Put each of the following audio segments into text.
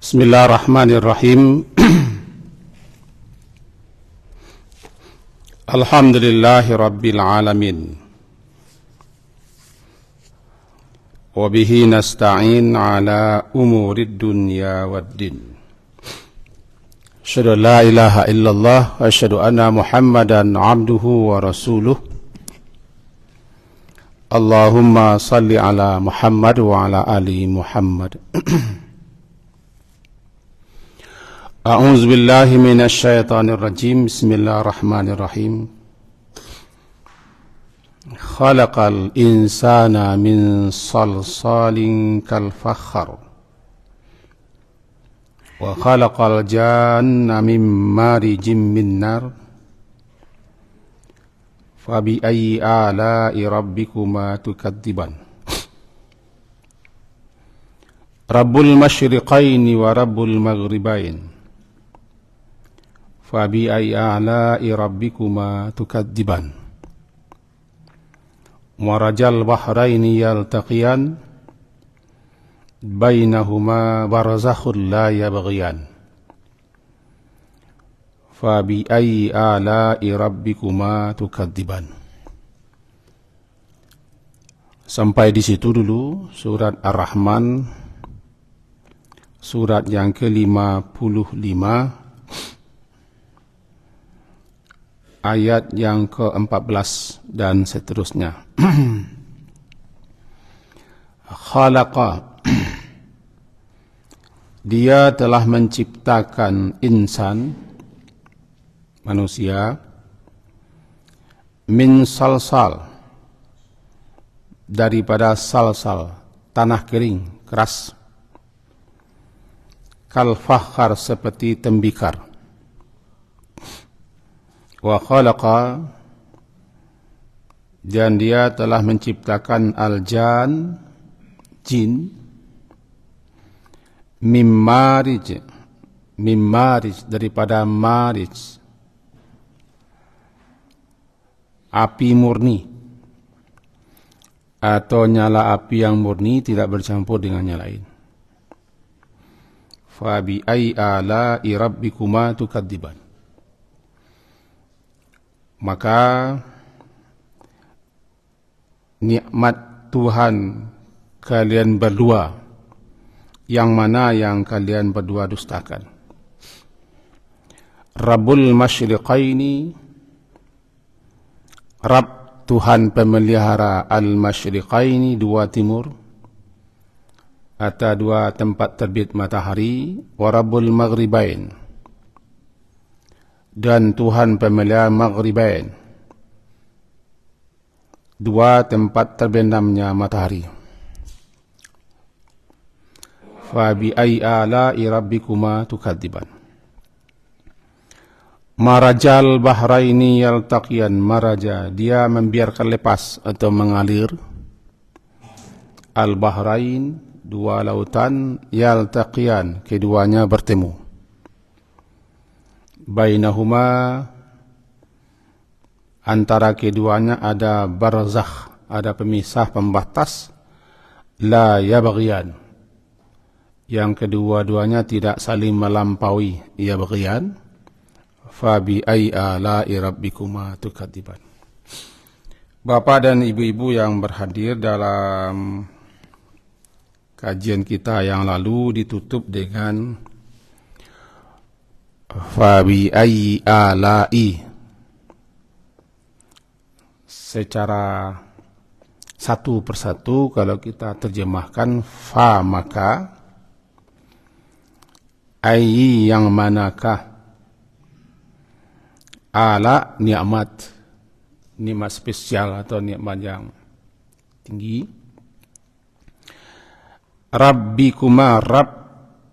Bismillahirrahmanirrahim. Alhamdulillahi rabbil alamin. Wa bihi nasta'in ala umurid dunya waddin. Asyhadu an la ilaha illallah wa asyhadu anna Muhammadan abduhu wa rasuluh. Allahumma salli ala Muhammad wa ala ali Muhammad. A'udzu billahi minasy syaithanir rajim. Bismillahirrahmanirrahim. Khalaqal insana min salsalin kal fakhar. Wa khalaqal janna min marijim min nar. Fabi ayyi ala'i rabbikuma tukadziban. Rabbul masyriqaini wa rabbul maghribain. Fabi ayyi ala'i rabbikuma tukadziban. Marajal bahraini yaltaqiyan bainahuma barzakhun la yabghiyan. Fabi ayyi ala'i rabbikuma tukadziban. Sampai di situ dulu surat Ar-Rahman, surat yang ke-55, ayat yang ke-14 dan seterusnya. Khalaqa, dia telah menciptakan insan, manusia, min salsal, daripada salsal, tanah kering, keras, kal fakhar, seperti tembikar. Wa khalaqa, dan dia telah menciptakan al-jan, jin, mim marij, daripada marij, api murni, atau nyala api yang murni tidak bercampur dengan yang lain. Fa bi ayyi ala'i rabbikuma tukadziban. Maka nikmat Tuhan kalian berdua, yang mana yang kalian berdua dustakan? Rabbul masyriqaini, Rabb Tuhan pemelihara al-masyriqaini, dua timur atau dua tempat terbit matahari, wa Rabbul maghribain, dan Tuhan pemelihara maghribain, dua tempat terbenamnya matahari. Fa bi ayyi ala'i rabbikuma tukadziban. Marajal bahraini yaltaqiyan, maraja, dia membiarkan lepas atau mengalir, al bahrain, dua lautan, yaltaqiyan, keduanya bertemu. Bainahuma, antara keduanya ada barzakh, ada pemisah, pembatas, la yabghiyan, yang kedua-duanya tidak saling melampaui, yabghiyan. Fa bi ayyi ala'i rabbikuma tukadziban. Bapak dan ibu-ibu yang berhadir dalam kajian kita yang lalu ditutup dengan Fabi ayyi ala'i. Secara satu persatu kalau kita terjemahkan, fa maka, ayyi yang manakah, ala nikmat, nikmat spesial atau nikmat yang tinggi, rabbikuma, Rabb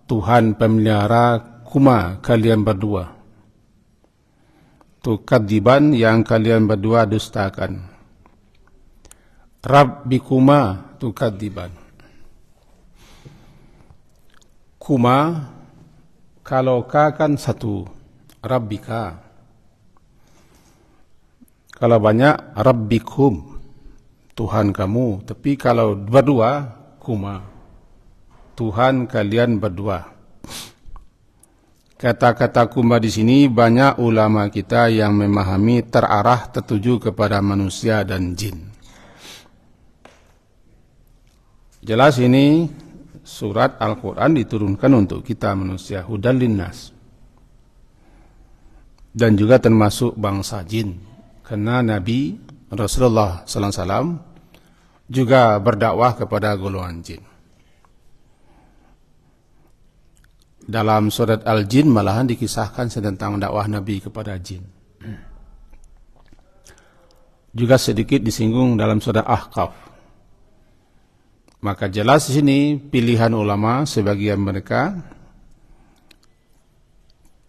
Tuhan pemelihara, kuma kalian berdua, tukadziban yang kalian berdua dustakan. Rabbikuma tukadziban. Kuma, kalau ka kan satu, rabbika. Kalau banyak, rabbikum, Tuhan kamu. Tapi kalau berdua, kuma, Tuhan kalian berdua. kata-kata kumba di sini banyak ulama kita yang memahami terarah tertuju kepada manusia dan jin. Jelas ini surat Al-Quran diturunkan untuk kita manusia, hudal linnas, dan juga termasuk bangsa jin, karena Nabi Rasulullah sallallahu alaihi wasallam juga berdakwah kepada golongan jin. Dalam surat Al-Jin malahan dikisahkan tentang dakwah Nabi kepada jin. Juga sedikit disinggung dalam surat Ahqaf. Maka jelas di sini pilihan ulama sebagian mereka,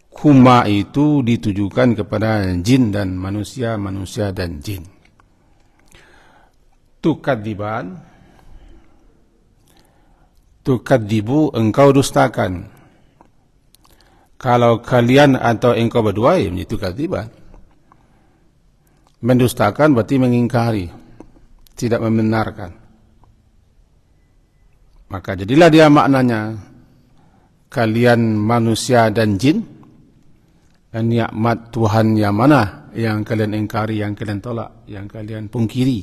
kuma itu ditujukan kepada jin dan manusia, manusia dan jin. Tukadzibu, engkau dustakan. Kalau kalian atau engkau berdua, ya itu kadziban. Mendustakan berarti mengingkari, tidak membenarkan. Maka jadilah dia maknanya, kalian manusia dan jin, nikmat Tuhan yang mana yang kalian ingkari, yang kalian tolak, yang kalian pungkiri,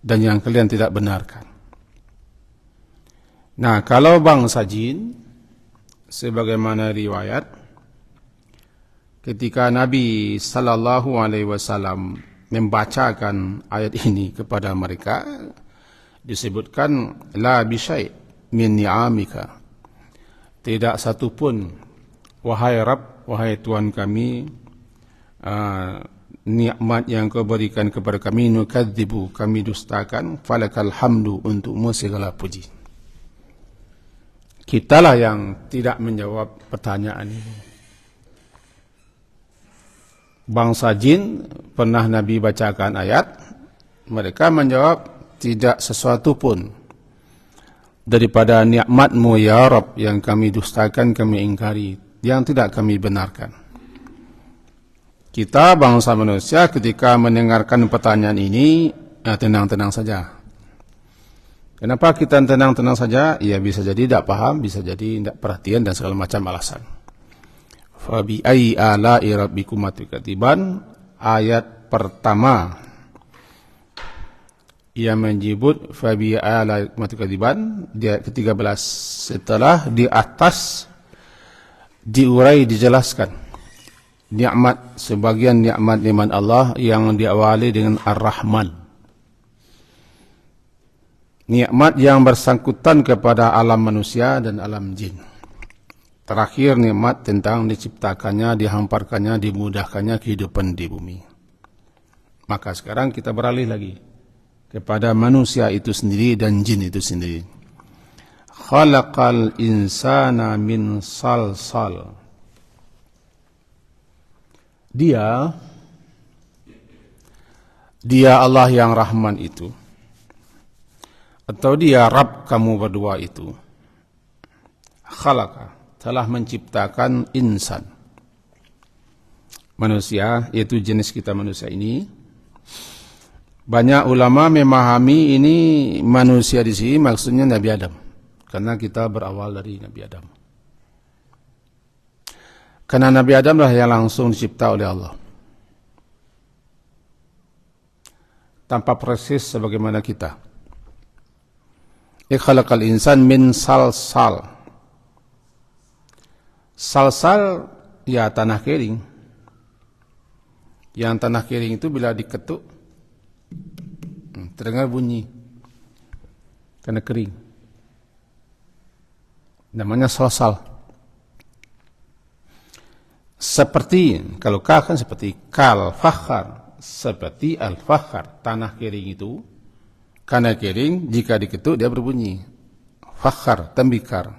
dan yang kalian tidak benarkan. Nah, kalau bangsa jin, sebagaimana riwayat, ketika Nabi sallallahu alaihi wasallam membacakan ayat ini kepada mereka, disebutkan la bisyai' min ni'amika, tidak satupun wahai Rabb, wahai Tuhan kami, nikmat yang kau berikan kepada kami, nukadzibu, kami dustakan, falakal hamdu, untukmu segala puji. Kitalah yang tidak menjawab pertanyaan ini. Bangsa jin pernah Nabi bacakan ayat, mereka menjawab tidak sesuatu pun daripada nikmatmu ya Rabb yang kami dustakan, kami ingkari, yang tidak kami benarkan. Kita bangsa manusia ketika mendengarkan pertanyaan ini, tenang-tenang saja. Kenapa kita tenang-tenang saja? Ya bisa jadi tidak paham, bisa jadi tidak perhatian dan segala macam alasan. Fa bi ayyi ala'i rabbikuma tukadziban, ayat pertama ia menyebut fa bi ala'i rabbikuma tukadziban, di ayat ke-13 setelah di atas diurai, dijelaskan nikmat, sebagian nikmat Allah yang diawali dengan Ar-Rahman. Nikmat yang bersangkutan kepada alam manusia dan alam jin. Terakhir nikmat tentang diciptakannya, dihamparkannya, dimudahkannya kehidupan di bumi. Maka sekarang kita beralih lagi kepada manusia itu sendiri dan jin itu sendiri. Khalaqal insana min salsal. Dia Allah yang Rahman itu, atau dia Rabb kamu berdua itu, khalaqa, telah menciptakan insan, manusia, yaitu jenis kita manusia ini. Banyak ulama memahami ini manusia di sini maksudnya Nabi Adam, karena kita berawal dari Nabi Adam. Karena Nabi Adam lah yang langsung dicipta oleh Allah, tanpa persis sebagaimana kita. Khalaqal insan min salsal. Salsal ya tanah kering. Yang tanah kering itu bila diketuk terdengar bunyi karena kering. Namanya salsal. Seperti kalau ka kan seperti kal fakhar, seperti al fakhar, tanah kering itu. Karena kering, jika diketuk dia berbunyi. Fakhar, tembikar.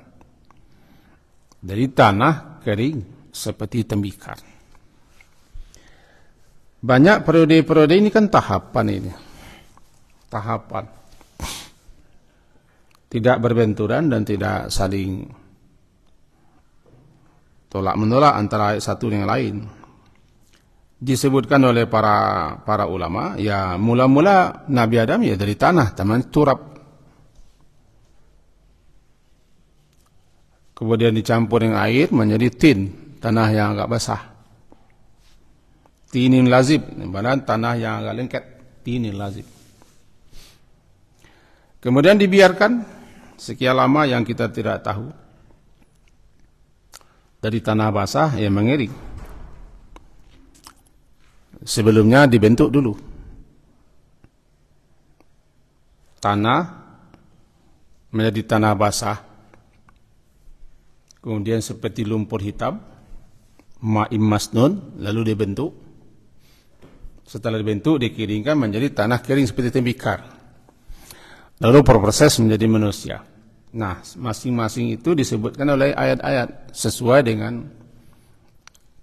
Dari tanah kering seperti tembikar. Banyak periode-periode ini kan tahapan ini. Tahapan. Tidak berbenturan dan tidak saling tolak-menolak antara satu dengan lain. Disebutkan oleh para ulama, ya mula-mula Nabi Adam ya dari tanah, taman turab. kemudian dicampur dengan air menjadi tin, tanah yang agak basah. Tinin lazib, mana tanah yang agak lengket, tinin lazib. Kemudian dibiarkan sekian lama yang kita tidak tahu. Dari tanah basah yang mengering. Sebelumnya dibentuk dulu. Tanah menjadi tanah basah. Kemudian seperti lumpur hitam, ma'im masnun, lalu dibentuk. Setelah dibentuk, dikeringkan menjadi tanah kering seperti tembikar. Lalu berproses menjadi manusia. Nah, masing-masing itu disebutkan oleh ayat-ayat sesuai dengan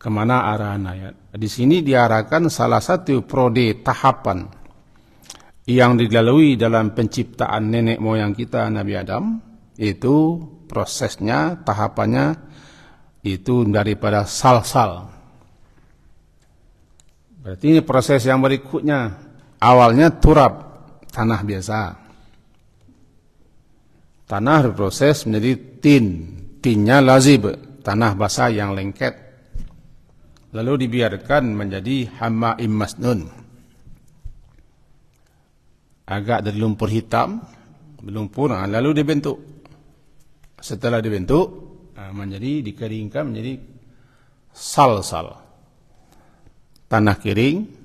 kemana arahan ayat. Di sini diarahkan salah satu prode tahapan yang dilalui dalam penciptaan nenek moyang kita Nabi Adam, itu prosesnya, tahapannya itu daripada salsal. Berarti ini proses yang berikutnya. Awalnya turab, tanah biasa. Tanah berproses menjadi tin. Tinnya lazib, tanah basah yang lengket. Lalu dibiarkan menjadi hamma'im masnun. Agak dari lumpur hitam, lumpur, lalu dibentuk. Setelah dibentuk, menjadi dikeringkan menjadi salsal. Tanah kering.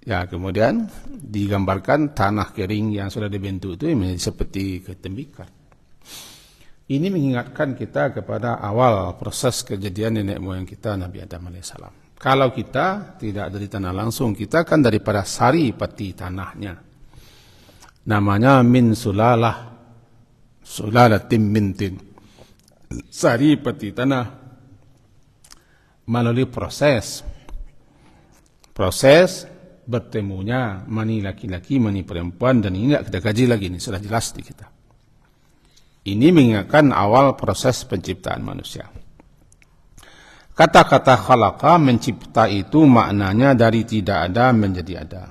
Ya, kemudian digambarkan tanah kering yang sudah dibentuk itu menjadi seperti ketembikar. Ini mengingatkan kita kepada awal proses kejadian nenek moyang kita Nabi Adam alaihissalam. Kalau kita tidak dari tanah langsung, kita kan daripada sari pati tanahnya. Namanya min sulalah, sulalatim min tin. Sari pati tanah melalui proses bertemunya mani laki-laki, mani perempuan, dan ini tidak kita kaji lagi, ini sudah jelas di kita. Ini mengingatkan awal proses penciptaan manusia. Kata-kata khalaqa, mencipta, itu maknanya dari tidak ada menjadi ada.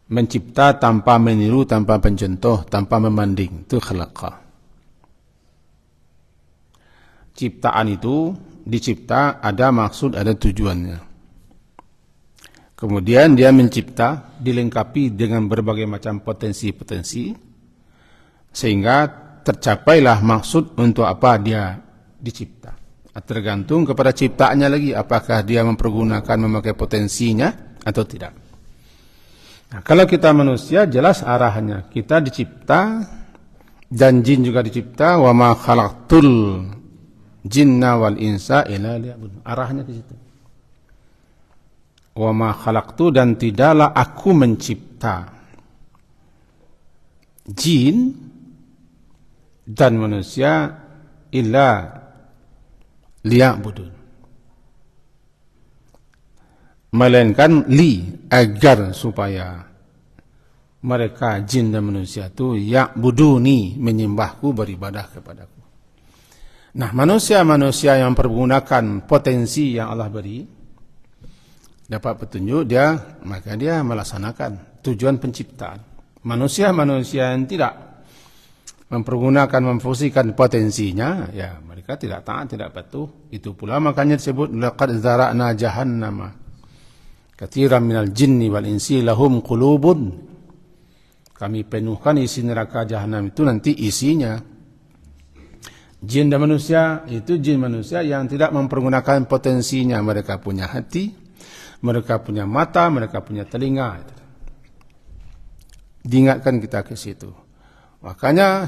Mencipta tanpa meniru, tanpa pencontoh, tanpa membanding, itu khalaqa. Ciptaan itu dicipta ada maksud, ada tujuannya. Kemudian dia mencipta dilengkapi dengan berbagai macam potensi-potensi sehingga tercapailah maksud untuk apa dia dicipta. Tergantung kepada ciptaannya lagi, apakah dia mempergunakan memakai potensinya atau tidak. Nah, kalau kita manusia jelas arahannya, kita dicipta dan jin juga dicipta, wa ma khalaqtul jinna wal insa illa liya'budun. Arahnya ke situ. Wa ma khalaqtu, dan tidaklah aku mencipta jin dan manusia illa liya'budun, melainkan agar supaya mereka jin dan manusia itu ya'buduni, menyembahku, beribadah kepadaku. Nah, manusia-manusia yang mempergunakan potensi yang Allah beri, dapat petunjuk, maka dia melaksanakan tujuan penciptaan. Manusia-manusia yang tidak mempergunakan, memfungsikan potensinya, ya mereka tidak taat, tidak patuh. Itu pula makanya disebut laqad zara'na jahannama katsiran minal jinni wal insi lahum qulubun. Kami penuhkan isi neraka jahanam itu nanti isinya jin dan manusia. Itu jin manusia yang tidak mempergunakan potensinya. Mereka punya hati, mereka punya mata, mereka punya telinga. Diingatkan kita ke situ. Makanya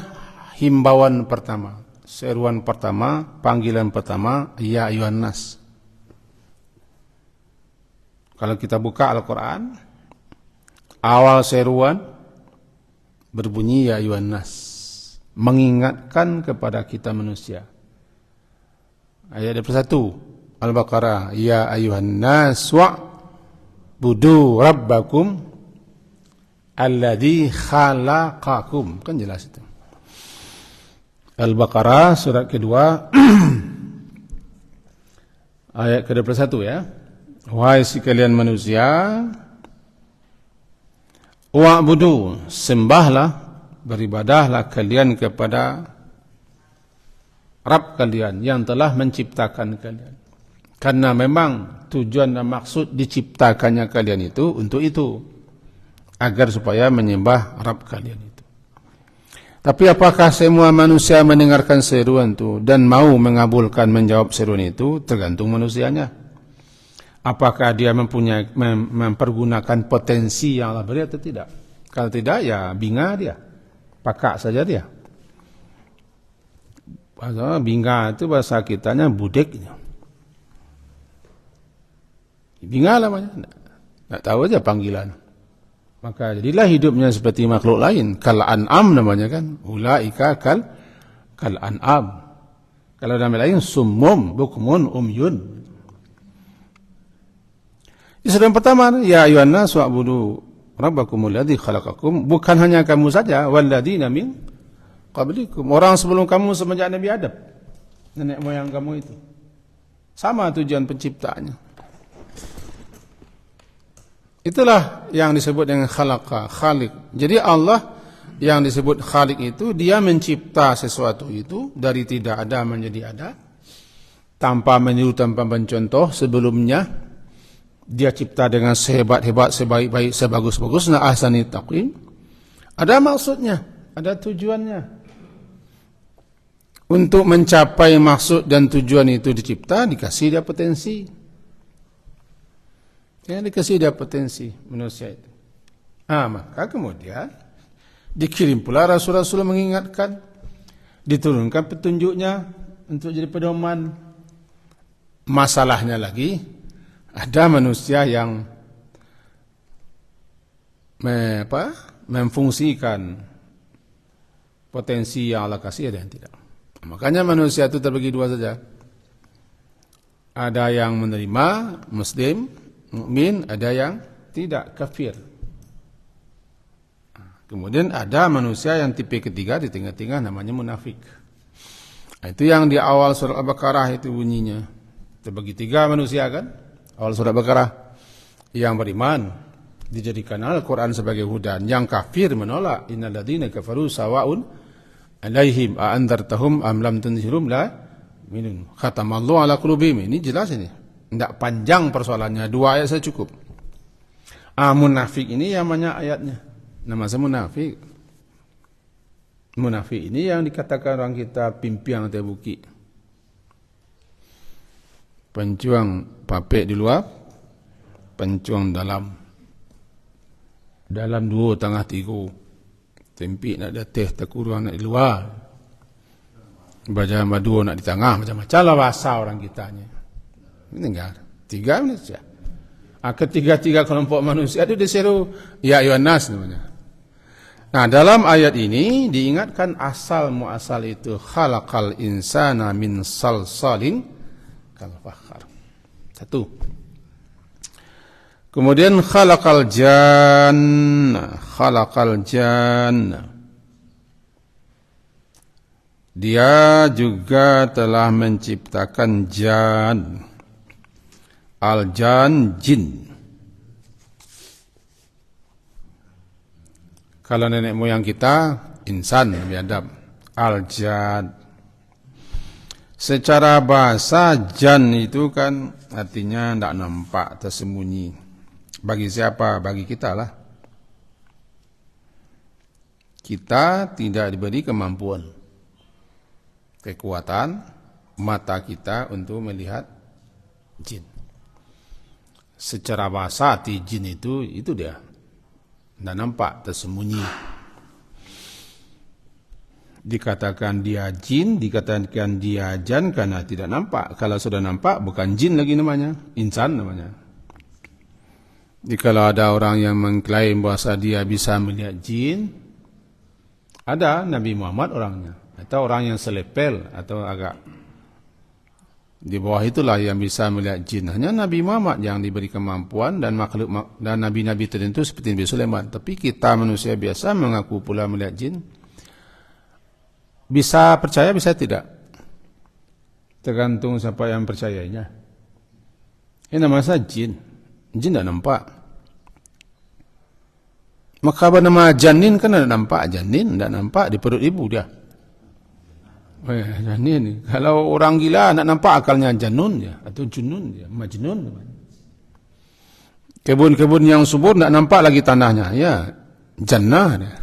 himbauan pertama, seruan pertama, panggilan pertama, ya ayuhan nas. Kalau kita buka Al-Quran, awal seruan berbunyi ya ayuhan nas, mengingatkan kepada kita manusia. Ayat 1 Al-Baqarah, ya ayuhan nas wa'budu rabbakum alladzi khalaqakum. Kan jelas itu. Al-Baqarah surat kedua ayat ke-21 ya. Wahai sekalian manusia, wa'budu, sembahlah, beribadahlah kalian kepada Rabb kalian yang telah menciptakan kalian. Karena memang tujuan dan maksud diciptakannya kalian itu untuk itu, agar supaya menyembah Rabb kalian itu. Tapi apakah semua manusia mendengarkan seruan itu dan mau mengabulkan menjawab seruan itu? Tergantung manusianya. Apakah dia mempergunakan potensi yang Allah beri atau tidak? Kalau tidak, ya binga dia, pakak saja dia. Bahasa binga itu bahasa kitanya budek. Binga namanya, tidak tahu aja panggilan. Maka jadilah hidupnya seperti makhluk lain. Kal an'am namanya kan. Ulaika kal an'am. Kalau nama lain summum bukmun umyun. Yang pertama, ya ayuhan nas wa'budu rabbakumul ladzi khalaqakum. Bukan hanya kamu saja, walladzina min qablikum. Orang sebelum kamu semenjak Nabi Adam, nenek moyang kamu itu. Sama tujuan penciptaannya. Itulah yang disebut dengan khalaqa, khalik. Jadi Allah yang disebut khalik itu, dia mencipta sesuatu itu dari tidak ada menjadi ada, tanpa meniru, tanpa mencontoh. Sebelumnya dia cipta dengan sehebat-hebat, sebaik-baik, sebagus-bagus, na ahsani taqwim. Ada maksudnya, ada tujuannya. Untuk mencapai maksud dan tujuan itu dicipta, dikasih dia potensi. Yang dikasih dia potensi manusia itu. Maka kemudian dikirim pula Rasul-Rasul mengingatkan, diturunkan petunjuknya untuk jadi pedoman. Masalahnya lagi, ada manusia yang memfungsikan potensi yang Allah kasih, ada yang tidak. Makanya manusia itu terbagi dua saja. Ada yang menerima, Muslim, mukmin, ada yang tidak, kafir. Kemudian ada manusia yang tipe ketiga di tengah-tengah, namanya munafik. Itu yang di awal surat Al-Baqarah itu bunyinya. Terbagi tiga manusia kan? Awal surat Al-Baqarah. Yang beriman dijadikan Al-Quran sebagai hudan. Yang kafir menolak. Innal ladzina kafaru sawa'un alaihim a anzartahum am lam tunzirum la minun. Khatamallahu ala qulubihim. Ini jelas ini. Tidak panjang persoalannya, 2 ayat saya cukup. Munafik ini yang banyak ayatnya. Nama saya munafik. Munafik ini yang dikatakan orang kita pimpiang tebuki. Pencuang papek di luar, pencuang dalam. Dalam 2 tengah 3. Tempik nak ada teh, terkurang nak di luar. Baca madu nak di tengah, macam-macam lah bahasa orang kitanya. Ini enggak, 3 manusia. Ketiga-tiga kelompok manusia itu diseru ya ayuhan nas namanya. Nah, dalam ayat ini diingatkan asal muasal itu, khalaqal insana min salsalin kal fakhar. 1. Kemudian khalaqal janna. Dia juga telah menciptakan jan. Al-jan, jin. Kalau nenek moyang kita, insan, Nabi Adam. Al-jan. Secara bahasa, jan itu kan artinya tidak nampak, tersembunyi. Bagi siapa? Bagi kita lah. Kita tidak diberi kemampuan, kekuatan, mata kita untuk melihat jin. Secara bahasa arti jin itu dia. Tidak nampak, tersembunyi. Dikatakan dia jin, dikatakan dia jan karena tidak nampak. Kalau sudah nampak, bukan jin lagi namanya, insan namanya. Jadi kalau ada orang yang mengklaim bahasa dia bisa melihat jin, ada Nabi Muhammad orangnya. Atau orang yang selepel, atau agak di bawah itulah yang bisa melihat jin. Hanya Nabi Muhammad yang diberi kemampuan dan makhluk dan nabi-nabi tertentu seperti Nabi Sulaiman. Tapi kita manusia biasa mengaku pula melihat jin. Bisa percaya, bisa tidak. Tergantung siapa yang percayanya. Ini namanya jin. Jin tidak nampak. Maka bernama janin kan tidak nampak. Janin tidak nampak di perut ibu dia. Janin. Kalau orang gila nak nampak akalnya janun dia atau junun dia, majnun. Kebun-kebun yang subur nak nampak lagi tanahnya, ya jannah dia.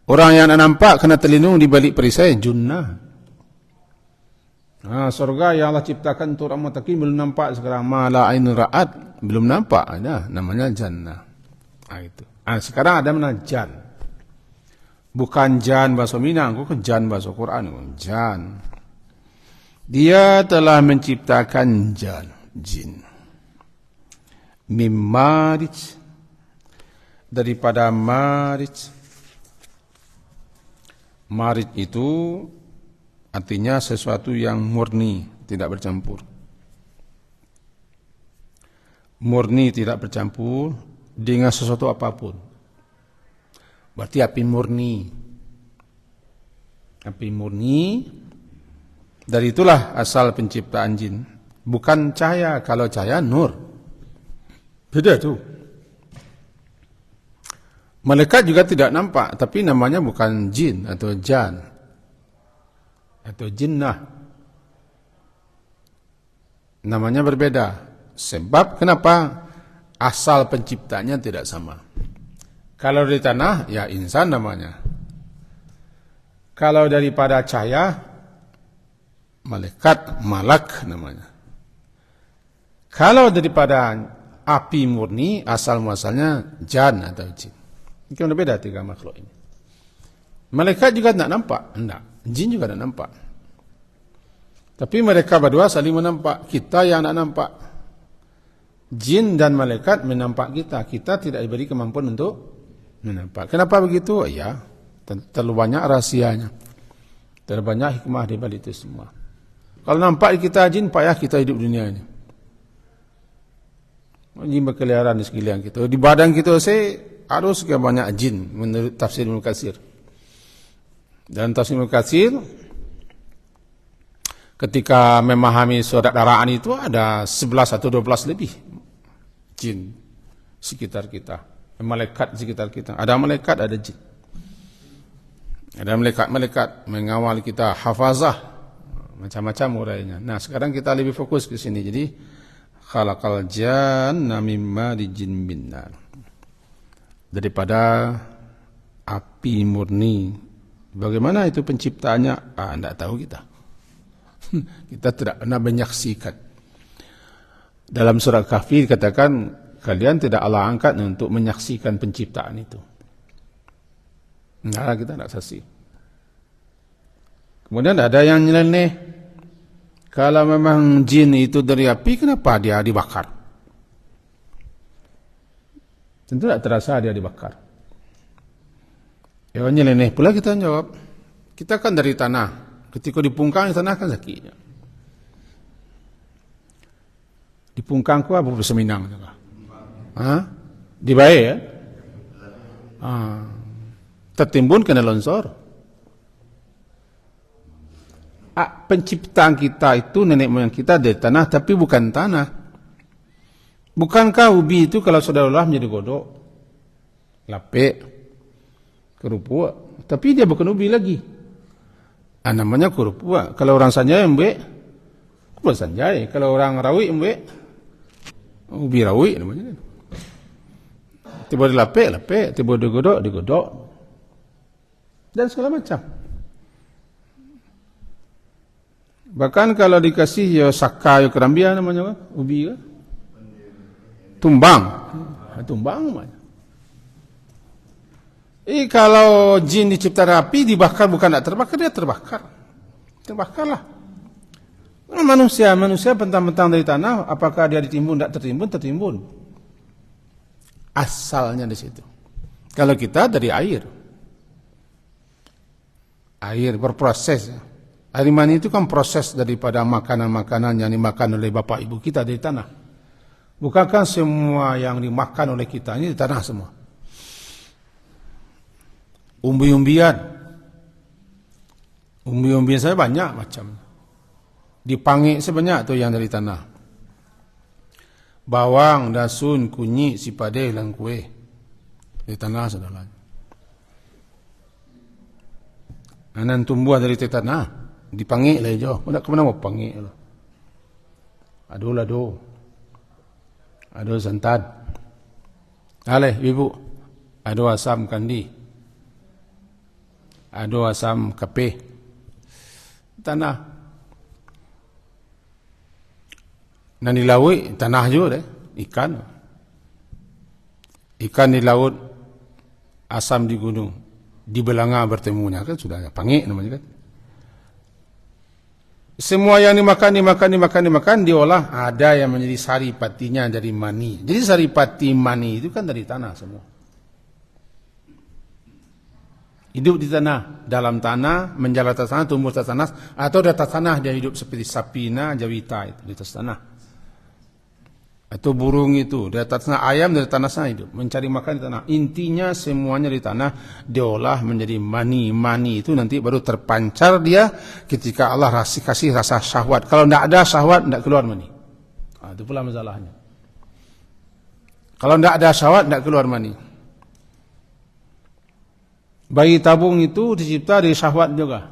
Orang yang nak nampak kena terlindung di balik perisai, junnah. Surga yang Allah ciptakan untuk orang muttaqin belum nampak sekarang, mala ain ra'at belum nampak, ada namanya jannah. Itu. Sekarang ada mana jan. Bukan jan bahasa Minang, bukan jan bahasa Quran, jan. Dia telah menciptakan jin. Mim marij, daripada marij. Marij itu artinya sesuatu yang murni, tidak bercampur. Murni tidak bercampur dengan sesuatu apapun. Berarti api murni. Api murni, dari itulah asal penciptaan jin. Bukan cahaya, kalau cahaya nur. Beda tuh. Malaikat juga tidak nampak, tapi namanya bukan jin atau jan atau jinnah. Namanya berbeda. Sebab kenapa? Asal penciptanya tidak sama. Kalau dari tanah, ya insan namanya. Kalau daripada cahaya, malaikat, malak namanya. Kalau daripada api murni, asal muasalnya jan atau jin. Ini kan berbeda tiga makhluk ini. Malaikat juga tidak nampak, enggak. Jin juga tidak nampak. Tapi mereka berdua saling menampak. Kita yang tidak nampak. Jin dan malaikat menampak kita. Kita tidak diberi kemampuan untuk menampak. Kenapa begitu? Ya, terlalu banyak rahasianya. Terlalu banyak hikmah di balik itu semua. Kalau nampak kita jin, payah kita hidup dunia ini. Jin berkeliaran di sekeliling kita. Di badan kita harus banyak jin menurut tafsir Ibnu Katsir. Dan tafsir Ibnu Katsir ketika memahami surat daraan itu ada 11 atau 12 lebih jin sekitar kita. Malaikat sekitar kita. Ada malaikat, ada jin. Ada malaikat mengawal kita, hafazah, macam-macam urainya. Nah, sekarang kita lebih fokus ke sini. Jadi khalaqal janna mimma rijin binnar. Daripada api murni. Bagaimana itu penciptaannya? Tidak tahu kita. Kita tidak pernah menyaksikan. Dalam surat Kahfi dikatakan, kalian tidak Allah angkat untuk menyaksikan penciptaan itu. Nah, kita tidak saksi. Kemudian ada yang nyeleneh. Kalau memang jin itu dari api, kenapa dia dibakar? Tentu tidak terasa dia dibakar. Ya, nyeleneh pula kita jawab. Kita kan dari tanah. Ketika dipungkang di tanah kan sakitnya. Dipungkangku apa bahasa Minang? Dibae ya? Tertimbun kena longsor. Penciptaan kita itu nenek moyang kita dari tanah, tapi bukan tanah. Bukankah ubi itu kalau sudah olah menjadi godok, lapik, kerupuk, tapi dia bukan ubi lagi. Namanya kerupuk. Kalau orang Sanjay mbek, kerupuk Sanjay. Kalau orang Rawi mbek, ubi Rawi namanya. Tiba dilapik, tiba digodok, dan segala macam. Bahkan kalau dikasih ya saka ya kerambia namanya kan, ubi kan, tumbang namanya. Kalau jin diciptakan api dibakar, bukan tidak terbakar, dia terbakarlah. Manusia bentang-bentang dari tanah, apakah dia ditimbun tidak tertimbun? Asalnya di situ. Kalau kita dari air berproses. Air mani itu kan proses daripada makanan-makanan yang dimakan oleh bapak ibu kita dari tanah. Bukankah semua yang dimakan oleh kita ini di tanah semua? Umbi-umbian saya banyak macam. Dipanggil sebanyak tu yang dari tanah. Bawang, dasun, kunyit, sipade, dan kue. Di tanah saudara. Anan tumbuh dari tanah, dipanggil lah jo. Mana kemana mau panggil lah. Lado. Ado santan. Ale, ibu. Ado asam kandi. Ado asam kape. Tanah. Nan di laut tanah juga deh, ikan. Ikan di laut, asam di gunung, di belanga bertemunya kan sudah panggil namanya kan. Semua yang dimakan, diolah. Ada yang menjadi saripatinya dari mani. Jadi saripati mani itu kan dari tanah semua. Hidup di tanah, dalam tanah, menjalar atas tanah, tumbuh atas tanah, atau di atas tanah dia hidup seperti sapina, jawita itu di atas tanah. Atau burung itu di atas tanah, ayam dari tanah sana hidup, mencari makan di tanah. Intinya semuanya di tanah diolah menjadi mani. Mani itu nanti baru terpancar dia ketika Allah kasih rasa syahwat. Kalau tidak ada syahwat, tidak keluar mani. Itu pula masalahnya. Kalau tidak ada syahwat, tidak keluar mani. Bayi tabung itu dicipta dari syahwat juga.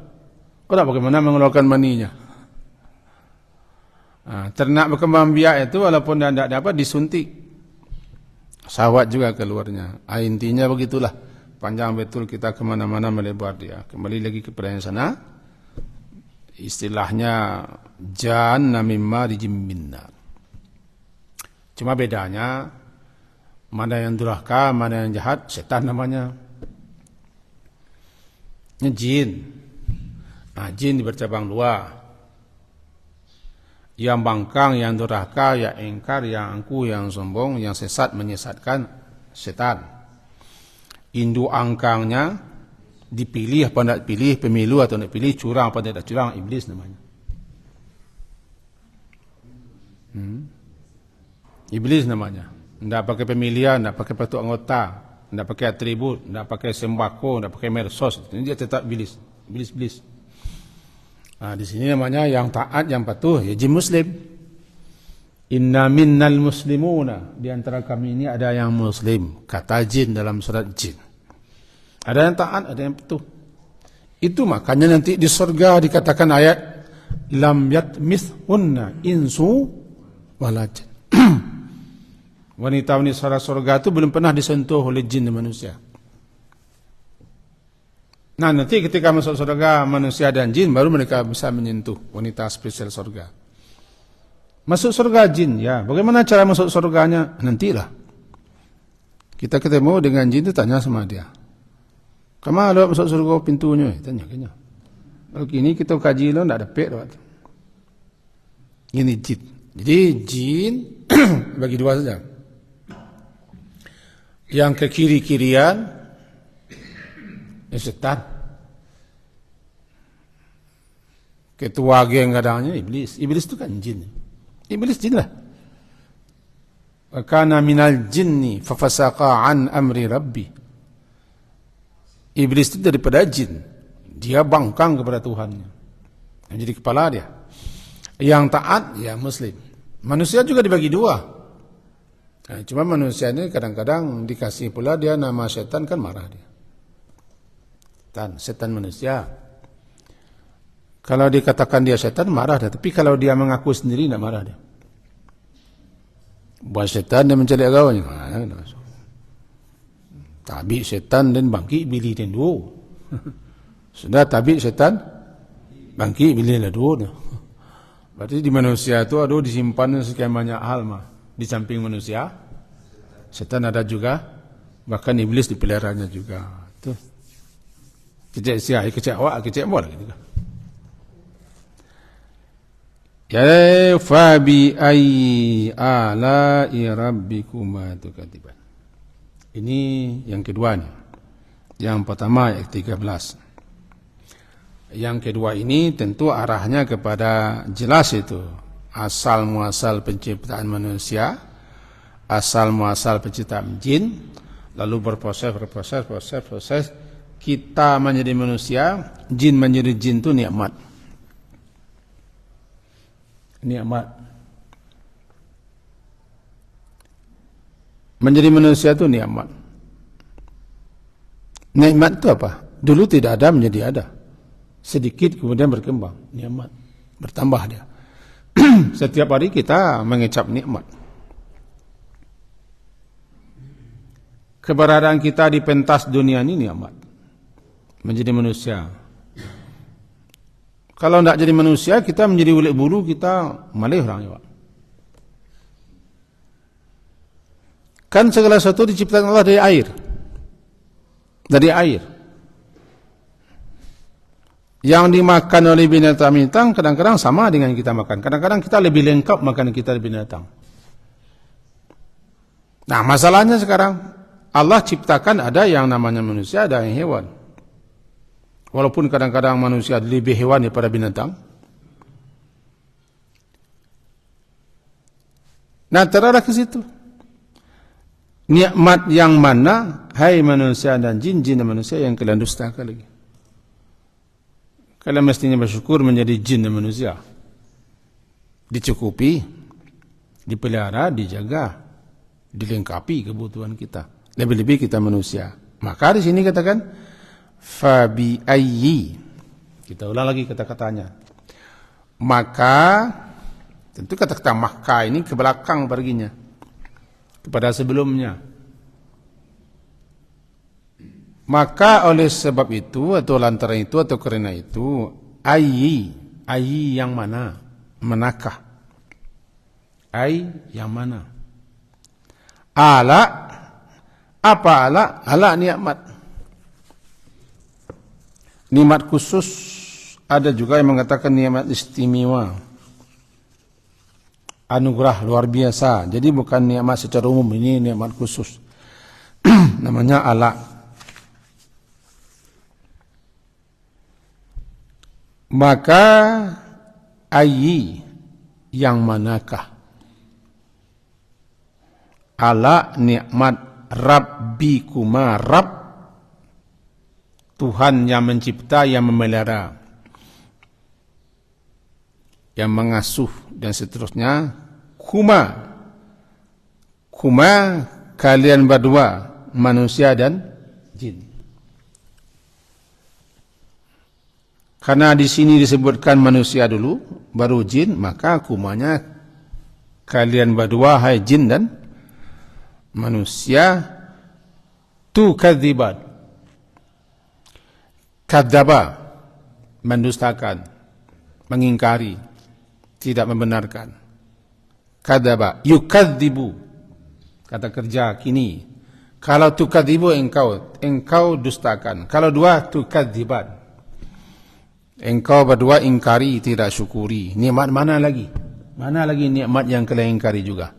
Kau tak bagaimana mengeluarkan maninya? Ternak berkembang biak itu walaupun tidak dapat disuntik, syahwat juga keluarnya. Intinya begitulah. Panjang betul kita kemana-mana melebar dia. Kembali lagi kepada yang sana. Istilahnya janna mimma rijimminna. Cuma bedanya mana yang durhaka, mana yang jahat, setan namanya. Ini jin. Jin bercabang dua. Yang bangkang, yang durhaka, yang engkar, yang angku, yang sombong, yang sesat menyesatkan, setan. Induk angkangnya dipilih apa tidak pilih, pemilu atau tidak pilih, curang apa tidak curang, iblis namanya. Iblis namanya. Tidak pakai pemilihan, tidak pakai petuk anggota, tidak pakai atribut, tidak pakai sembako, tidak pakai mersos. Ini dia tetap iblis. Iblis. Di sini namanya yang taat, yang patuh, ya jin muslim. Inna minnal muslimuna. Di antara kami ini ada yang muslim. Kata jin dalam surat jin. Ada yang taat, ada yang patuh. Itu makanya nanti di surga dikatakan ayat lam yatmithunna insu wala jin. Wanita-wanita surga itu belum pernah disentuh oleh jin dan manusia. Nah, nanti ketika masuk surga manusia dan jin baru mereka bisa menyentuh wanita spesial surga. Masuk surga jin, ya. Bagaimana cara masuk surganya? Nantilah. Kita ketemu dengan jin itu tanya sama dia. Kemana masuk surga pintunya? Tanya. Kalau kini kita kaji lo tidak ada pek. Ini jin. Jadi jin bagi dua saja. Yang ke kiri-kirian setan. Ketua geng kadangnya iblis. Iblis itu kan jin. Iblis jin lah. Wa kana minal jinni fafasaqa an amri rabbi. Iblis itu daripada jin. Dia bangkang kepada Tuhannya. Yang jadi kepala dia. Yang taat ya muslim. Manusia juga dibagi dua. Cuma manusia ini kadang-kadang dikasih pula dia nama setan, kan marah dia. Setan manusia. Kalau dikatakan dia setan marah dia, tapi kalau dia mengaku sendiri tidak marah dia. Buat setan dia mencari agawanya. Tabi setan dan bangki bili dan dua. Sudah tabi setan bangki bili dan dua. Berarti di manusia itu ada disimpan sekian banyak hal mah. Di samping manusia, setan ada juga, bahkan iblis dipeliharanya juga. Tuh. Kecek awak gitu kan. Ya fabi ayyi ala'i rabbikuma tukadiban. Ini yang kedua nih. Yang pertama ayat 13. Yang kedua ini tentu arahnya kepada jelas itu asal muasal penciptaan manusia, asal muasal penciptaan jin, lalu berproses kita menjadi manusia, jin menjadi jin itu nikmat. Menjadi manusia itu nikmat. Nikmat itu apa? Dulu tidak ada menjadi ada. sedikit kemudian berkembang nikmat, bertambah dia. Setiap hari kita mengecap nikmat. Keberadaan kita di pentas dunia ini nikmat, menjadi manusia. Kalau tidak jadi manusia, kita menjadi ulet bulu, kita malih orang ya. Kan segala sesuatu diciptakan Allah dari air. Dari air. Yang dimakan oleh binatang-binatang kadang-kadang sama dengan kita makan. Kadang-kadang kita lebih lengkap makan kita dari binatang. Nah, masalahnya sekarang Allah ciptakan ada yang namanya manusia, ada yang hewan. Walaupun kadang-kadang manusia lebih hewan daripada binatang. Nah, terarah ke situ. Nikmat yang mana, hai manusia dan jin dan manusia yang kalian dustakan lagi. Kalian mestinya bersyukur menjadi jin dan manusia. Dicukupi, dipelihara, dijaga, dilengkapi kebutuhan kita. Lebih-lebih kita manusia. Maka di sini katakan fabi ayyi. Kita ulang lagi kata-katanya. Maka, tentu kata-kata maka ini ke belakang perginya kepada sebelumnya. Maka oleh sebab itu atau lantaran itu atau karena itu ayyi yang mana, manakah, yang mana, ala, apa ala nikmat, nikmat khusus. Ada juga yang mengatakan nikmat istimewa, anugerah luar biasa. Jadi bukan nikmat secara umum, ini nikmat khusus. Namanya ala. Maka ayyi yang manakah, ala nikmat rabbikuma, Rabb Tuhan yang mencipta, yang memelihara, yang mengasuh dan seterusnya. Kuma kalian berdua, manusia dan jin. Karena di sini disebutkan manusia dulu, baru jin, maka kumanya kalian berdua, hai jin dan manusia. Tu kadziban, kadzaba, mendustakan, mengingkari, tidak membenarkan. Kadzaba, yukadzibu, kata kerja kini. Kalau tukadzibu engkau dustakan. Kalau dua tukadziban, engkau berdua ingkari, tidak syukuri. Nikmat mana lagi? Mana lagi nikmat yang kalian ingkari juga?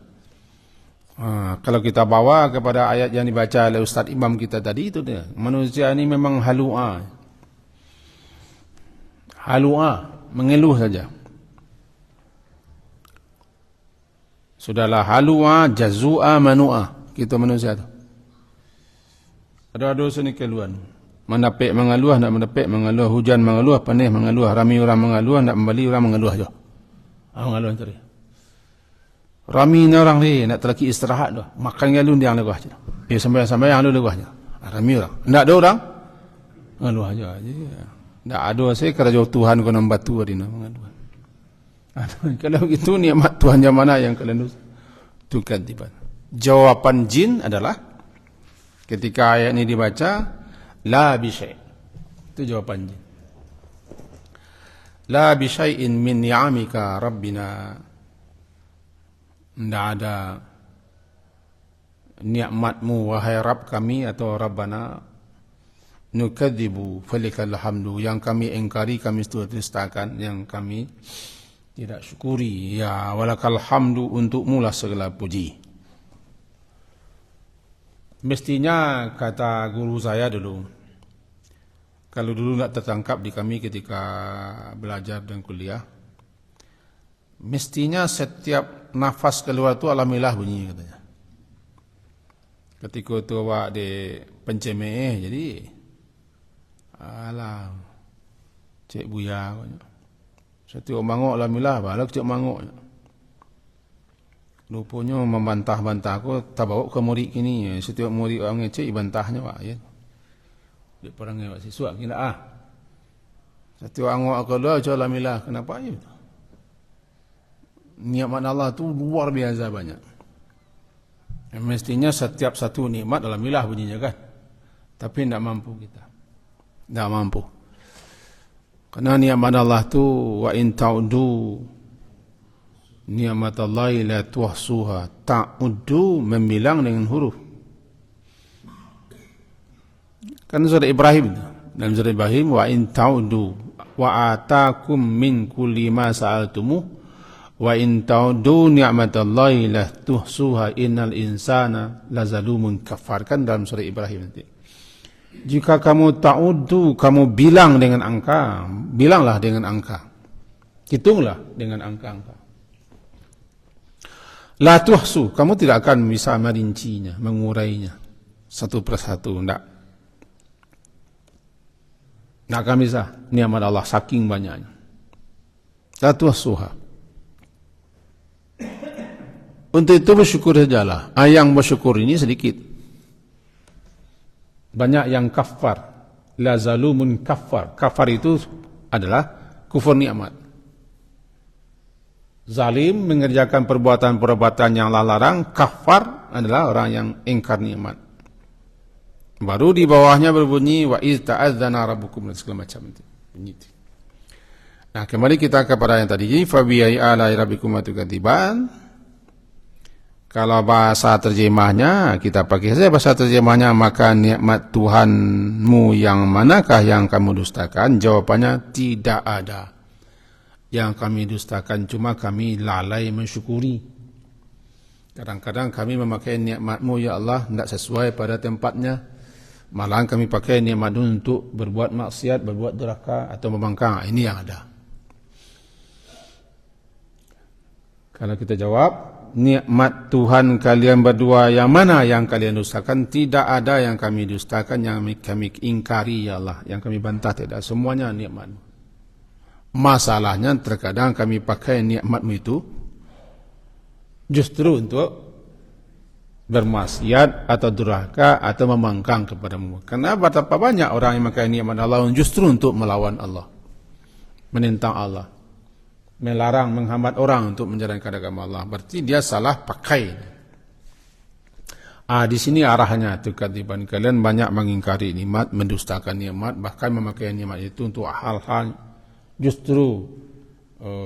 Kalau kita bawa kepada ayat yang dibaca oleh Ustaz Imam kita tadi, itu dia. Manusia ini memang halu'a, mengeluh saja. Sudahlah halu'a, jazu'a, manu'a. Kita manusia itu. Ada dosa ni keluhan. Menapik mengeluh, nak menapik mengeluh, hujan mengeluh, panas mengeluh, ramai orang mengeluh, nak membeli orang mengeluh aja. Mengeluh tadi. Ramai orang ni nak terlaki istirahat dah. Makan ngeluh dia leguh aja. Sampai yang leguh aja. Ramai orang. Nak ada orang mengeluh aja. Tak ada saya kerja Tuhan kau nak batu hari nak mengeluh. Kalau begitu nikmat Tuhan yang mana yang kalian tukan tiba. Jawapan jin adalah ketika ayat ini dibaca, la bisyai'. Itu jawapan jin. La bisyai'in min ni'amika rabbina. Tidak ada nikmatmu wahai Rabb kami atau Rabbana. Nukadzibu falikal hamdu, yang kami ingkari, kami dustakan, yang kami tidak syukuri. Ya walakal hamdu, untukmu lah segala puji. Mestinya kata guru saya dulu, kalau dulu nak tertangkap di kami ketika belajar dan kuliah, mestinya setiap nafas keluar tu alhamdulillah bunyi katanya. Ketika tu awak di pencemeh, jadi alah cik buya katanya. Setiap mangok alhamdulillah, balak cik mangok. Rupanya membantah-bantah aku, tak bawa ke murid kini. Setiap murid orang ngecek, bantahnya Pak. Ya. Dia perang ngewak siswa, kira Satu angok akala alhamdulillah. Kenapa ya? Nikmat Allah tu luar biasa banyak. Mestinya setiap satu nikmat alhamdulillah bunyinya kan. Tapi tidak mampu kita. Tidak mampu. Karena nikmat Allah tu wa in ta'udu nikmat Allah la tuhsuha. Ta'udu membilang dengan huruf. Kan surah Ibrahim. Dalam surah Ibrahim wa in ta'udu wa atakum min kulli ma sa'altumu wa in ta'udu ni'matallahi la tuhsuha innal insana lazalumun kafar. Kan dalam surah Ibrahim nanti. Jika kamu ta'udu, kamu bilang dengan angka, bilanglah dengan angka. Hitunglah dengan angka-angka. La tuhsu, kamu tidak akan bisa merincinya, mengurainya satu persatu, tidak akan bisa. Nikmat Allah saking banyaknya. La tuhsuha. Untuk itu bersyukur sajalah. Yang bersyukur ini sedikit. Banyak yang kafar. La zalumun kafar. Kafar itu adalah kufur nikmat. Zalim mengerjakan perbuatan-perbuatan yang larang. Kafar adalah orang yang ingkar nikmat. Baru di bawahnya berbunyi wa iz ta'adzana rabbukum dan segala macam itu. Nah, kembali kita kepada yang tadi, fa bi ayyi ala'i rabbikum tukadziban. Kalau bahasa terjemahnya kita pakai saja bahasa terjemahnya, maka nikmat Tuhanmu yang manakah yang kamu dustakan? Jawabannya tidak ada. Yang kami dustakan cuma kami lalai mensyukuri. Kadang-kadang kami memakai nikmat-Mu ya Allah tidak sesuai pada tempatnya. Malahan kami pakai nikmat untuk berbuat maksiat, berbuat durhaka atau membangkang. Ini yang ada. Kalau kita jawab, nikmat Tuhan kalian berdua yang mana yang kalian dustakan? Tidak ada yang kami dustakan, yang kami ingkari ya Allah, yang kami bantah tidak. Semuanya nikmat. Masalahnya terkadang kami pakai nikmat-Mu itu justru untuk bermaksiat atau durhaka atau membangkang kepada-Mu. Karena betapa banyak orang yang memakai nikmat Allah justru untuk melawan Allah, menentang Allah, melarang, menghambat orang untuk menjalankan agama Allah. Berarti dia salah pakai. Di sini arahnya tukadziban. Kalian banyak mengingkari nikmat, mendustakan nikmat, bahkan memakai nikmat itu untuk hal-hal justru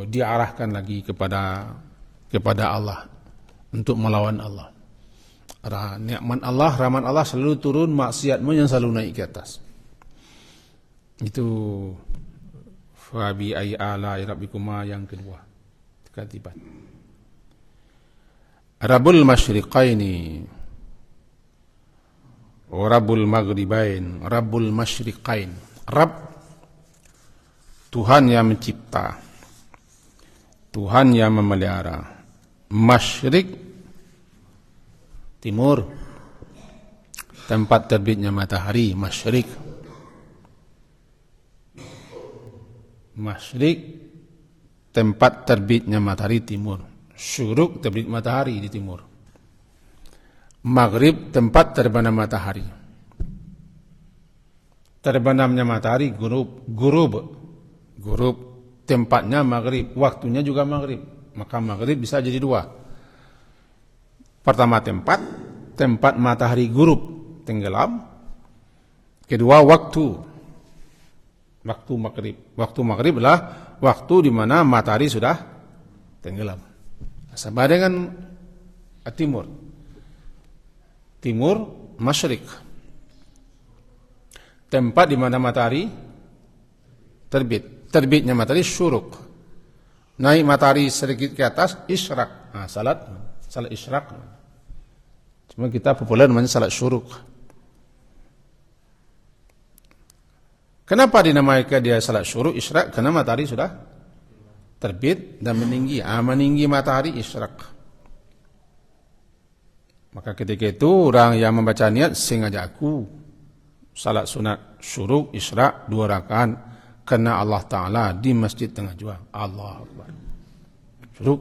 diarahkan lagi kepada Allah, untuk melawan Allah. Nikmat Allah, rahmat Allah selalu turun, maksiatmu yang selalu naik ke atas. Itu fa bi ayyi ala'i rabbikuma yang kedua. Katiban. Rabbul masyriqaini wa rabbul maghribain. Rabbul masyriqain. Rabb, Tuhan yang mencipta, Tuhan yang memelihara. Masyriq, timur, tempat terbitnya matahari. Masyriq, masyriq, tempat terbitnya matahari timur. Syuruk, terbit matahari di timur. Maghrib, tempat terbenam matahari. Terbenamnya matahari gurub. Gurub, tempatnya maghrib, waktunya juga maghrib. Maka maghrib bisa jadi dua. Pertama tempat matahari gurub, tenggelam. Kedua waktu maghrib. Waktu maghrib adalah waktu di mana matahari sudah tenggelam. Sama dengan timur. Timur, masyriq. Tempat di mana matahari terbit. Terbitnya matahari syuruk. Naik matahari sedikit ke atas, isyraq. Salat isyraq. Cuma kita populer namanya salat syuruk. Kenapa dinamakan dia salat syuruk, isyraq? Karena matahari sudah terbit dan meninggi. Meninggi matahari isyraq. Maka ketika itu orang yang membaca niat, sengaja aku salat sunat syuruk, isyraq 2 rakaat karena Allah Ta'ala di masjid tengah jual. Allah Akbar. Syuruk.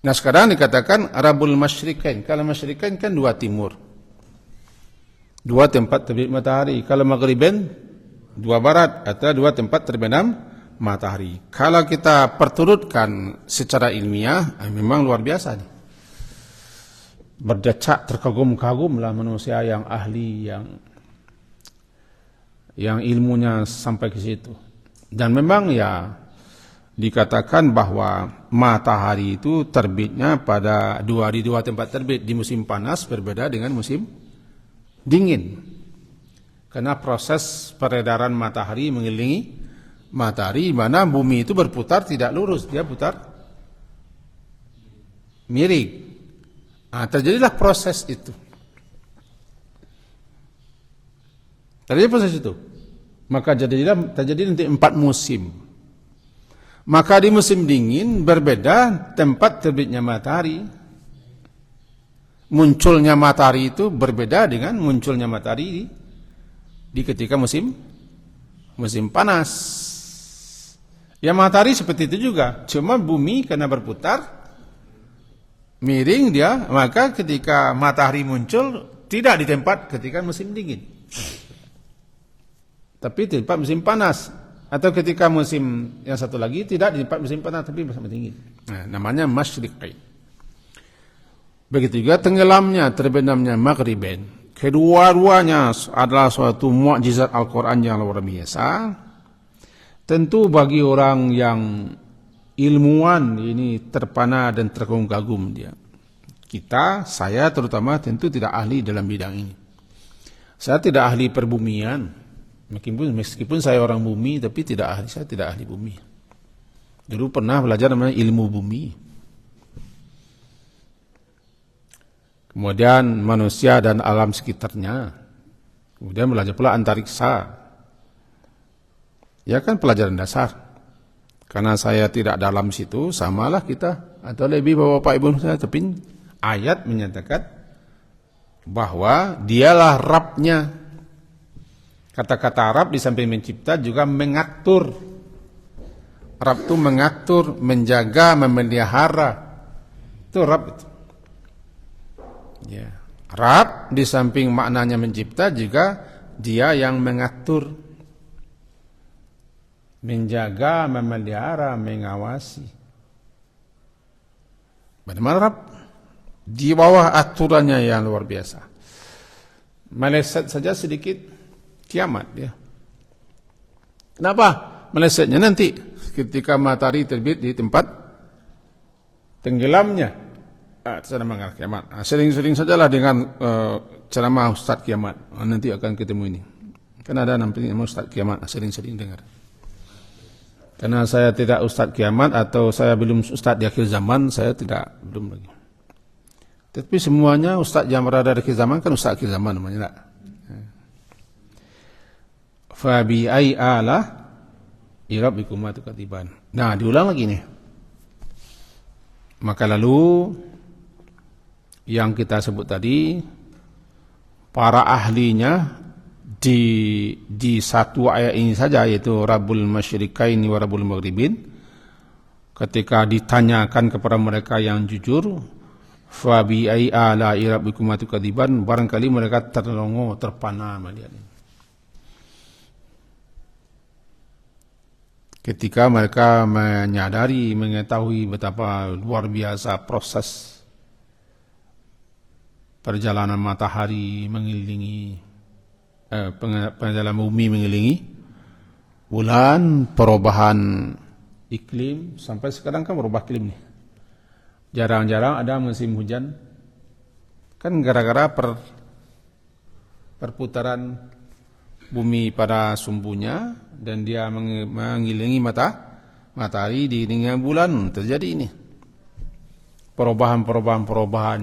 Nah sekarang dikatakan Rabbul masyriqain. Kalau masyriqain kan 2 timur, 2 tempat terbit matahari. Kalau maghribain dua barat atau dua tempat terbenam matahari. Kalau kita perturutkan secara ilmiah, memang luar biasa nih. Berdecak terkagum-kagumlah manusia yang ahli, yang ilmunya sampai ke situ. Dan memang ya dikatakan bahwa matahari itu terbitnya pada di dua tempat terbit. Di musim panas berbeda dengan musim dingin. Karena proses peredaran matahari mengelilingi matahari, mana bumi itu berputar tidak lurus, dia putar miring. Terjadilah proses itu. Terjadi proses itu. Maka terjadi nanti 4 musim. Maka di musim dingin berbeda tempat terbitnya matahari. Munculnya matahari itu berbeda dengan munculnya matahari di ketika musim panas. Ya matahari seperti itu juga. Cuma bumi karena berputar miring dia, maka ketika matahari muncul tidak di tempat ketika musim dingin, tapi di tempat musim panas. Atau ketika musim yang satu lagi tidak di tempat musim panas tapi musim dingin. Namanya masyriqi. Begitu juga tenggelamnya, terbenamnya maghriben. Kedua-duanya adalah suatu mukjizat Al-Quran yang luar biasa. Tentu bagi orang yang ilmuwan ini terpana dan terkagum-kagum dia. Saya terutama tentu tidak ahli dalam bidang ini. Saya tidak ahli perbumian. Meskipun saya orang bumi, tapi saya tidak ahli bumi. Dulu pernah belajar namanya ilmu bumi. Kemudian manusia dan alam sekitarnya. Kemudian belajar pula antariksa. Ya kan pelajaran dasar. Karena saya tidak dalam situ, samalah kita. Atau lebih bapak ibu saya, tapi ayat menyatakan bahwa dialah Rabbnya. Kata-kata Rabb di samping mencipta juga mengatur. Rabb itu mengatur, menjaga, memelihara. Itu Rabb itu. Ya. Rabb di samping maknanya mencipta juga dia yang mengatur, menjaga, memelihara, mengawasi. Bagaimana Rabb? Di bawah aturannya yang luar biasa. Meleset saja sedikit kiamat ya. Kenapa melesetnya? Nanti ketika matahari terbit di tempat tenggelamnya, ceramah kiamat. Sering-sering sajalah dengan ceramah Ustaz kiamat. Nanti akan ketemu ini. Kan ada namanya Ustaz kiamat, sering-sering dengar. Karena saya tidak Ustaz kiamat atau saya belum Ustaz di akhir zaman, saya belum lagi. Tapi semuanya Ustaz yang berada di akhir zaman kan Ustaz akhir zaman namanya tak? Fabi ai ala irabbikuma tukatiban. Nah, diulang lagi nih. Maka lalu yang kita sebut tadi, para ahlinya di satu ayat ini saja, yaitu Rabbul Masyriqaini wa Rabbul Maghribin, ketika ditanyakan kepada mereka yang jujur, fabi ai ala irabbikuma tukatiban, barangkali mereka terlongo, terpana melihat ini. Ketika mereka menyadari, mengetahui betapa luar biasa proses perjalanan matahari mengelilingi, perjalanan bumi mengelilingi bulan, perubahan iklim, sampai sekarang kan berubah iklim nih. Jarang-jarang ada musim hujan, kan gara-gara perputaran bumi pada sumbunya dan dia mengelilingi matahari di dengan bulan. Terjadi ini perubahan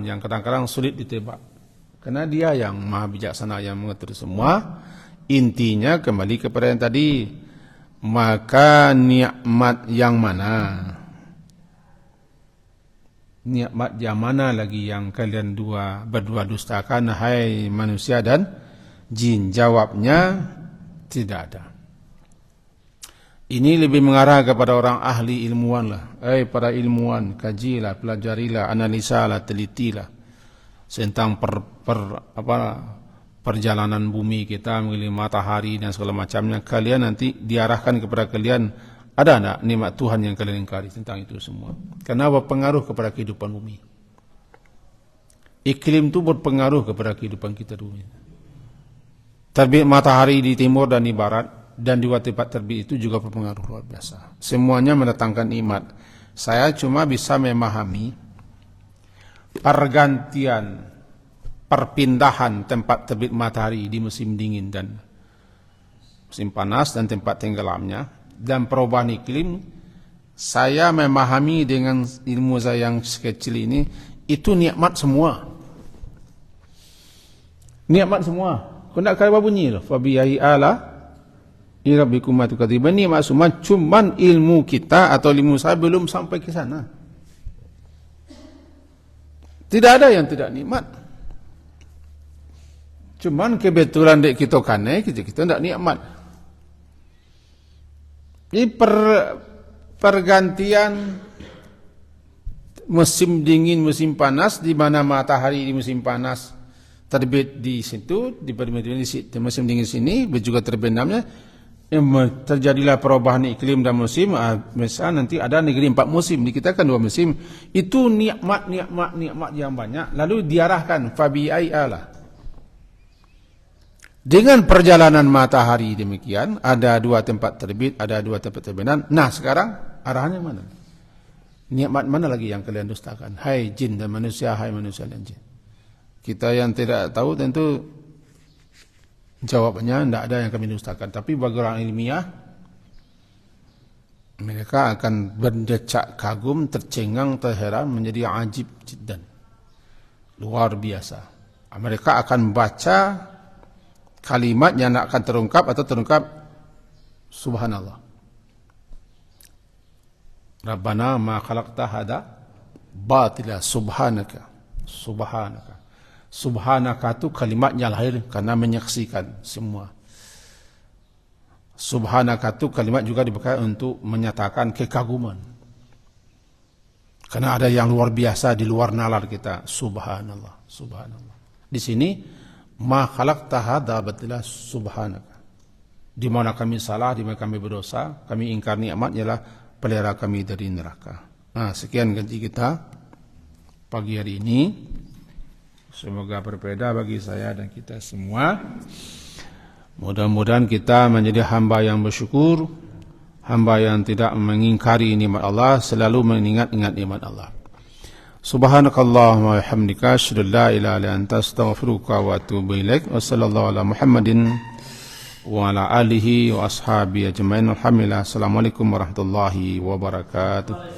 yang kadang-kadang sulit ditebak, karena dia yang maha bijaksana yang mengatur semua. Intinya kembali kepada yang tadi, maka nikmat yang mana lagi yang kalian berdua dustakan, hai manusia dan jin? Jawabnya tidak ada. Ini lebih mengarah kepada orang ahli ilmuwan lah. Para ilmuwan, kajilah, pelajarilah, analisalah, telitilah tentang perjalanan bumi kita mengelilingi matahari dan segala macamnya, kalian nanti diarahkan kepada kalian, ada enggak nikmat Tuhan yang kalian ingkari tentang itu semua? Karena berpengaruh kepada kehidupan bumi. Iklim itu berpengaruh kepada kehidupan kita dulu. Terbit matahari di timur dan di barat, dan di tempat terbit itu juga berpengaruh luar biasa. Semuanya mendatangkan nikmat. Saya cuma bisa memahami pergantian, perpindahan tempat terbit matahari di musim dingin dan musim panas dan tempat tenggelamnya, dan perubahan iklim. Saya memahami dengan ilmu saya yang sekecil ini, itu nikmat semua. Nikmat semua. Kau nak kata bunyi loh. Fabiyahi ala irabbikum matukadziban. Nikmat semua. Cuman ilmu kita atau ilmu saya belum sampai ke sana. Tidak ada yang tidak nikmat. Cuman kebetulan dek kita kane, kita tidak nikmat. Ini pergantian musim dingin, musim panas, di mana matahari di musim panas terbit di situ, di musim dingin sini, juga terbendamnya, terjadilah perubahan iklim dan musim. Misal nanti ada negeri 4 musim, di kita kan 2 musim. Itu nikmat yang banyak. Lalu diarahkan fabi'ai ala. Dengan perjalanan matahari demikian, ada 2 tempat terbit, ada 2 tempat terbendam. Nah sekarang arahannya mana? Nikmat mana lagi yang kalian dustakan? Hai jin dan manusia, hai manusia dan jin. Kita yang tidak tahu tentu jawabannya tidak ada yang kami dustakan. Tapi bagi orang ilmiah, mereka akan berdecak kagum, tercengang, terheran, menjadi ajib jiddan. Luar biasa. Mereka akan baca kalimat yang akan terungkap atau terungkap subhanallah. Rabbana ma khalaqta hada batila subhanaka. Subhanaka. Subhanaka itu kalimatnya lahir karena menyaksikan semua. Subhanaka itu kalimat juga dipakai untuk menyatakan kekaguman. Karena ada yang luar biasa di luar nalar kita. Subhanallah, subhanallah. Di sini ma khalaqta hadza batila subhanaka. Di mana kami salah, di mana kami berdosa, kami ingkar nikmat, ialah pelihara kami dari neraka. Nah, sekian gaji kita pagi hari ini. Semoga berbeda bagi saya dan kita semua. Mudah-mudahan kita menjadi hamba yang bersyukur, hamba yang tidak mengingkari nikmat Allah, selalu mengingat-ingat nikmat Allah. Subhanakallahumma wa bihamdika asyhadu an la ilaha illa anta astaghfiruka wa atubu ilaik. Wassallallahu ala Muhammadin wa ala alihi wa ashabihi ajmain. Alhamdulillah. Assalamualaikum warahmatullahi wabarakatuh.